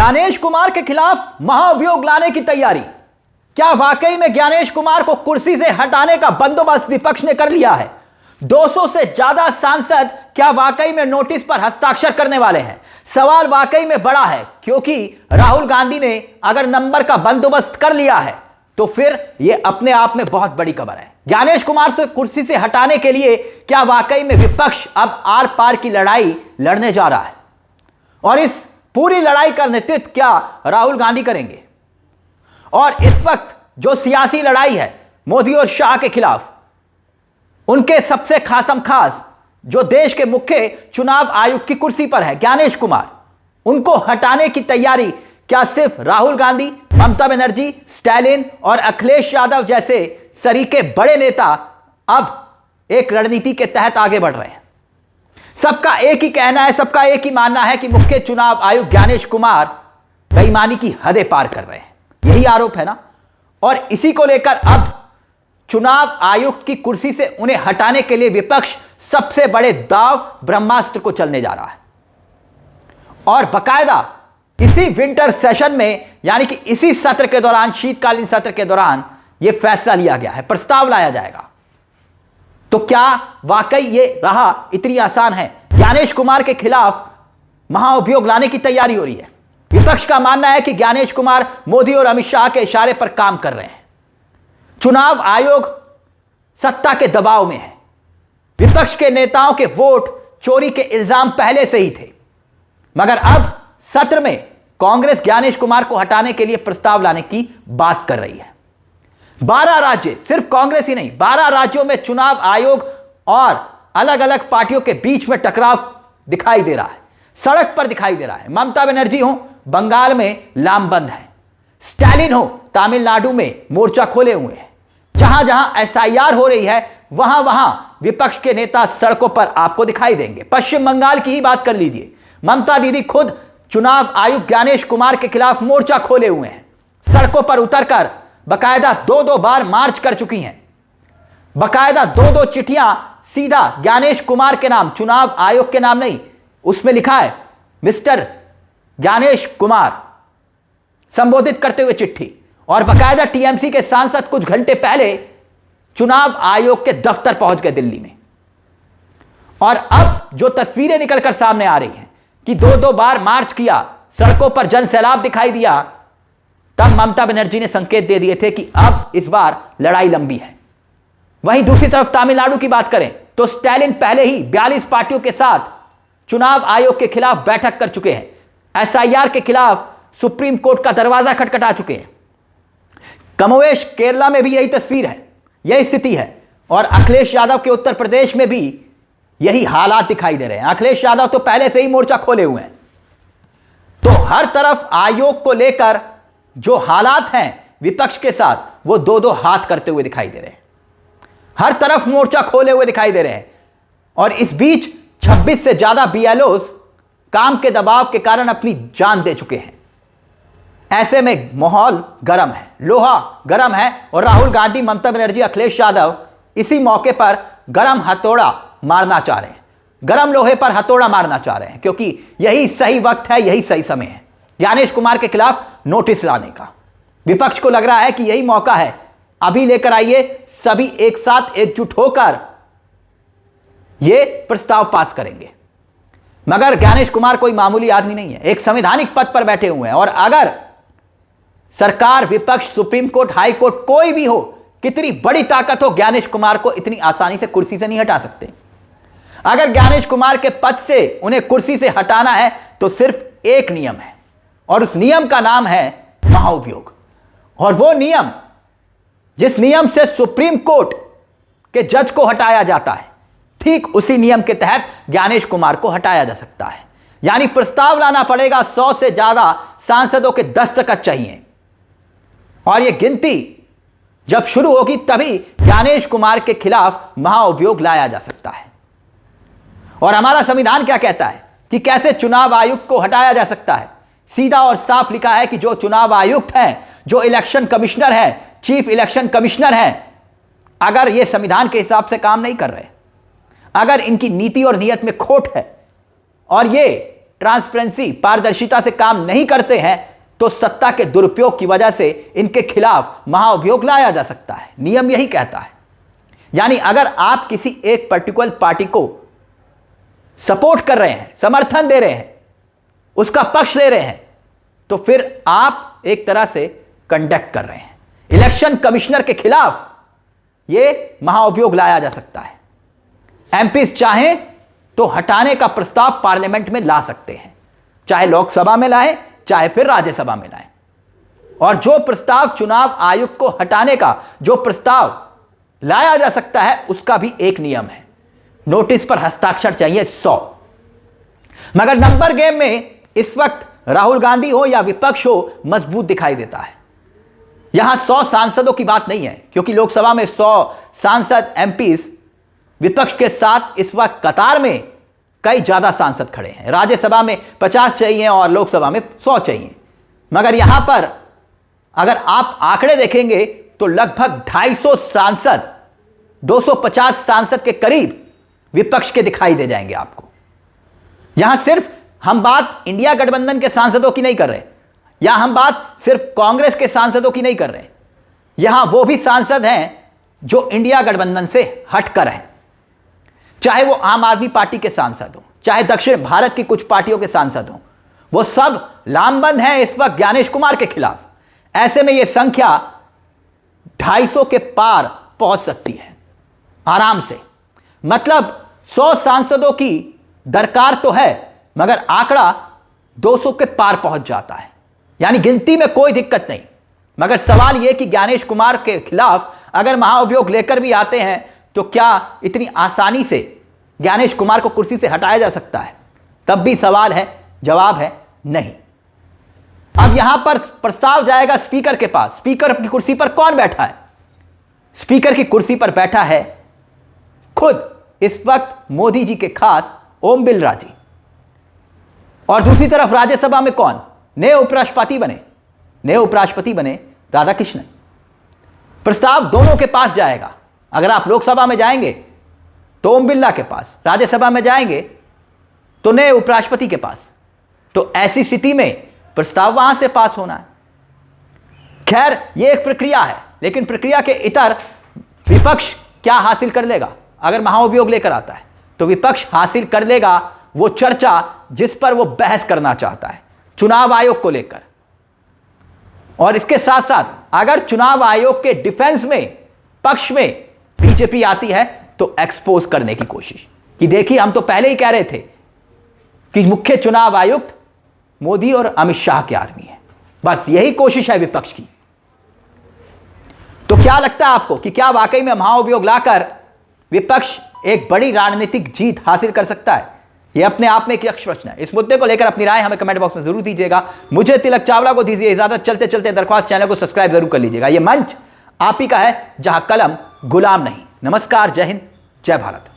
ज्ञानेश कुमार के खिलाफ महाअभियोग लाने की तैयारी। क्या वाकई में ज्ञानेश कुमार को कुर्सी से हटाने का बंदोबस्त विपक्ष ने कर लिया है? 200 से ज्यादा सांसद क्या वाकई में नोटिस पर हस्ताक्षर करने वाले हैं? सवाल वाकई में बड़ा है, क्योंकि राहुल गांधी ने अगर नंबर का बंदोबस्त कर लिया है तो फिर यह अपने आप में बहुत बड़ी खबर है। ज्ञानेश कुमार से कुर्सी से हटाने के लिए क्या वाकई में विपक्ष अब आर पार की लड़ाई लड़ने जा रहा है? और इस पूरी लड़ाई का नेतृत्व क्या राहुल गांधी करेंगे? और इस वक्त जो सियासी लड़ाई है मोदी और शाह के खिलाफ, उनके सबसे खासम खास जो देश के मुख्य चुनाव आयुक्त की कुर्सी पर है ज्ञानेश कुमार, उनको हटाने की तैयारी क्या सिर्फ राहुल गांधी, ममता बनर्जी, स्टालिन और अखिलेश यादव जैसे सरीके बड़े नेता अब एक रणनीति के तहत आगे बढ़ रहे हैं? सबका एक ही कहना है, सबका एक ही मानना है कि मुख्य चुनाव आयुक्त ज्ञानेश कुमार बेईमानी की हदें पार कर रहे हैं। यही आरोप है ना? और इसी को लेकर अब चुनाव आयुक्त की कुर्सी से उन्हें हटाने के लिए विपक्ष सबसे बड़े दाव ब्रह्मास्त्र को चलने जा रहा है। और बकायदा इसी विंटर सेशन में, यानी कि इसी सत्र के दौरान, शीतकालीन सत्र के दौरान यह फैसला लिया गया है, प्रस्ताव लाया जाएगा। तो क्या वाकई ये राह इतनी आसान है? ज्ञानेश कुमार के खिलाफ महाअभियोग लाने की तैयारी हो रही है। विपक्ष का मानना है कि ज्ञानेश कुमार मोदी और अमित शाह के इशारे पर काम कर रहे हैं। चुनाव आयोग सत्ता के दबाव में है। विपक्ष के नेताओं के वोट चोरी के इल्जाम पहले से ही थे, मगर अब सत्र में कांग्रेस ज्ञानेश कुमार को हटाने के लिए प्रस्ताव लाने की बात कर रही है। 12 राज्य, सिर्फ कांग्रेस ही नहीं, 12 राज्यों में चुनाव आयोग और अलग अलग पार्टियों के बीच में टकराव दिखाई दे रहा है, सड़क पर दिखाई दे रहा है। ममता बनर्जी हो बंगाल में लामबंद है, स्टालिन हो तमिलनाडु में मोर्चा खोले हुए हैं। जहां जहां एसआईआर हो रही है वहां वहां विपक्ष के नेता सड़कों पर आपको दिखाई देंगे। पश्चिम बंगाल की ही बात कर लीजिए, ममता दीदी खुद चुनाव आयुक्त ज्ञानेश कुमार के खिलाफ मोर्चा खोले हुए हैं, सड़कों पर उतरकर बकायदा 2-2 बार मार्च कर चुकी हैं। बकायदा 2-2 चिट्ठियां सीधा ज्ञानेश कुमार के नाम, चुनाव आयोग के नाम नहीं, उसमें लिखा है मिस्टर ज्ञानेश कुमार संबोधित करते हुए चिट्ठी। और बकायदा टीएमसी के सांसद कुछ घंटे पहले चुनाव आयोग के दफ्तर पहुंच गए दिल्ली में। और अब जो तस्वीरें निकलकर सामने आ रही हैं कि 2-2 बार मार्च किया, सड़कों पर जन सैलाब दिखाई दिया, तब ममता बनर्जी ने संकेत दे दिए थे कि अब इस बार लड़ाई लंबी है। वहीं दूसरी तरफ तमिलनाडु की बात करें तो स्टालिन पहले ही 42 पार्टियों के साथ चुनाव आयोग के खिलाफ बैठक कर चुके हैं, एसआईआर के खिलाफ सुप्रीम कोर्ट का दरवाजा खटखटा चुके हैं। कमोवेश केरला में भी यही तस्वीर है, यही स्थिति है। और अखिलेश यादव के उत्तर प्रदेश में भी यही हालात दिखाई दे रहे हैं। अखिलेश यादव तो पहले से ही मोर्चा खोले हुए हैं। तो हर तरफ आयोग को लेकर जो हालात हैं विपक्ष के साथ, वो 2-2 हाथ करते हुए दिखाई दे रहे हैं, हर तरफ मोर्चा खोले हुए दिखाई दे रहे हैं। और इस बीच 26 से ज्यादा बीएलओस काम के दबाव के कारण अपनी जान दे चुके हैं। ऐसे में माहौल गर्म है, लोहा गर्म है। और राहुल गांधी, ममता बनर्जी, अखिलेश यादव इसी मौके पर गर्म हथौड़ा मारना चाह रहे हैं, गर्म लोहे पर हथौड़ा मारना चाह रहे हैं, क्योंकि यही सही वक्त है, यही सही समय है ज्ञानेश कुमार के खिलाफ नोटिस लाने का। विपक्ष को लग रहा है कि यही मौका है, अभी लेकर आइए, सभी एक साथ एकजुट होकर यह प्रस्ताव पास करेंगे। मगर ज्ञानेश कुमार कोई मामूली आदमी नहीं है, एक संवैधानिक पद पर बैठे हुए हैं। और अगर सरकार, विपक्ष, सुप्रीम कोर्ट, हाई कोर्ट, कोई भी हो, कितनी बड़ी ताकत हो, ज्ञानेश कुमार को इतनी आसानी से कुर्सी से नहीं हटा सकते। अगर ज्ञानेश कुमार के पद से उन्हें कुर्सी से हटाना है तो सिर्फ एक नियम है, और उस नियम का नाम है महाअभियोग। और वो नियम, जिस नियम से सुप्रीम कोर्ट के जज को हटाया जाता है, ठीक उसी नियम के तहत ज्ञानेश कुमार को हटाया जा सकता है। यानी प्रस्ताव लाना पड़ेगा, 100 से ज्यादा सांसदों के दस्तखत चाहिए। और यह गिनती जब शुरू होगी तभी ज्ञानेश कुमार के खिलाफ महाअभियोग लाया जा सकता है। और हमारा संविधान क्या कहता है कि कैसे चुनाव आयुक्त को हटाया जा सकता है? सीधा और साफ लिखा है कि जो चुनाव आयुक्त हैं, जो इलेक्शन कमिश्नर है, चीफ इलेक्शन कमिश्नर है, अगर ये संविधान के हिसाब से काम नहीं कर रहे, अगर इनकी नीति और नीयत में खोट है और ये ट्रांसपेरेंसी, पारदर्शिता से काम नहीं करते हैं तो सत्ता के दुरुपयोग की वजह से इनके खिलाफ महाअभियोग लाया जा सकता है। नियम यही कहता है। यानी अगर आप किसी एक पर्टिकुलर पार्टी को सपोर्ट कर रहे हैं, समर्थन दे रहे हैं, उसका पक्ष ले रहे हैं, तो फिर आप एक तरह से कंडक्ट कर रहे हैं। इलेक्शन कमिश्नर के खिलाफ यह महाअभियोग लाया जा सकता है। एमपीज चाहें तो हटाने का प्रस्ताव पार्लियामेंट में ला सकते हैं, चाहे लोकसभा में लाएं, चाहे फिर राज्यसभा में लाएं। और जो प्रस्ताव चुनाव आयुक्त को हटाने का जो प्रस्ताव लाया जा सकता है, उसका भी एक नियम है, नोटिस पर हस्ताक्षर चाहिए 100। मगर नंबर गेम में इस वक्त राहुल गांधी हो या विपक्ष हो, मजबूत दिखाई देता है। यहां 100 सांसदों की बात नहीं है, क्योंकि लोकसभा में 100 सांसद एमपीज, विपक्ष के साथ इस वक्त कतार में कई ज्यादा सांसद खड़े हैं। राज्यसभा में 50 चाहिए और लोकसभा में 100 चाहिए। मगर यहां पर अगर आप आंकड़े देखेंगे तो लगभग 250 सांसद, 250 सांसद के करीब विपक्ष के दिखाई दे जाएंगे आपको। यहां सिर्फ हम बात इंडिया गठबंधन के सांसदों की नहीं कर रहे, या हम बात सिर्फ कांग्रेस के सांसदों की नहीं कर रहे, यहां वो भी सांसद हैं जो इंडिया गठबंधन से हटकर हैं, चाहे वो आम आदमी पार्टी के सांसद हो, चाहे दक्षिण भारत की कुछ पार्टियों के सांसद हो, वो सब लामबंद हैं इस वक्त ज्ञानेश कुमार के खिलाफ। ऐसे में यह संख्या 250 के पार पहुंच सकती है आराम से। मतलब 100 सांसदों की दरकार तो है, मगर आंकड़ा 200 के पार पहुंच जाता है। यानी गिनती में कोई दिक्कत नहीं, मगर सवाल यह कि ज्ञानेश कुमार के खिलाफ अगर महाअभियोग लेकर भी आते हैं तो क्या इतनी आसानी से ज्ञानेश कुमार को कुर्सी से हटाया जा सकता है? तब भी सवाल है, जवाब है नहीं। अब यहां पर प्रस्ताव जाएगा स्पीकर के पास। स्पीकर की कुर्सी पर कौन बैठा है? स्पीकर की कुर्सी पर बैठा है खुद इस वक्त मोदी जी के खास ओम बिरला जी। और दूसरी तरफ राज्यसभा में कौन? नए उपराष्ट्रपति बने, नए उपराष्ट्रपति बने राधाकृष्णन। प्रस्ताव दोनों के पास जाएगा। अगर आप लोकसभा में जाएंगे तो ओम बिरला के पास, राज्यसभा में जाएंगे तो नए उपराष्ट्रपति के पास। तो ऐसी स्थिति में प्रस्ताव वहां से पास होना है। खैर, यह एक प्रक्रिया है, लेकिन प्रक्रिया के इतर विपक्ष क्या हासिल कर लेगा? अगर महाअभियोग लेकर आता है तो विपक्ष हासिल कर लेगा वो चर्चा जिस पर वो बहस करना चाहता है, चुनाव आयोग को लेकर। और इसके साथ साथ अगर चुनाव आयोग के डिफेंस में, पक्ष में बीजेपी आती है तो एक्सपोज करने की कोशिश कि देखिए, हम तो पहले ही कह रहे थे कि मुख्य चुनाव आयुक्त मोदी और अमित शाह के आदमी है। बस यही कोशिश है विपक्ष की। तो क्या लगता है आपको कि क्या वाकई में महाअभियोग लाकर विपक्ष एक बड़ी राजनीतिक जीत हासिल कर सकता है? यह अपने आप में एक यक्ष प्रश्न है। इस मुद्दे को लेकर अपनी राय हमें कमेंट बॉक्स में जरूर दीजिएगा। मुझे तिलक चावला को दीजिए इजाजत। चलते चलते दरख्वास्त, चैनल को सब्सक्राइब जरूर कर लीजिएगा। यह मंच आप ही का है जहां कलम गुलाम नहीं। नमस्कार, जय हिंद, जय भारत।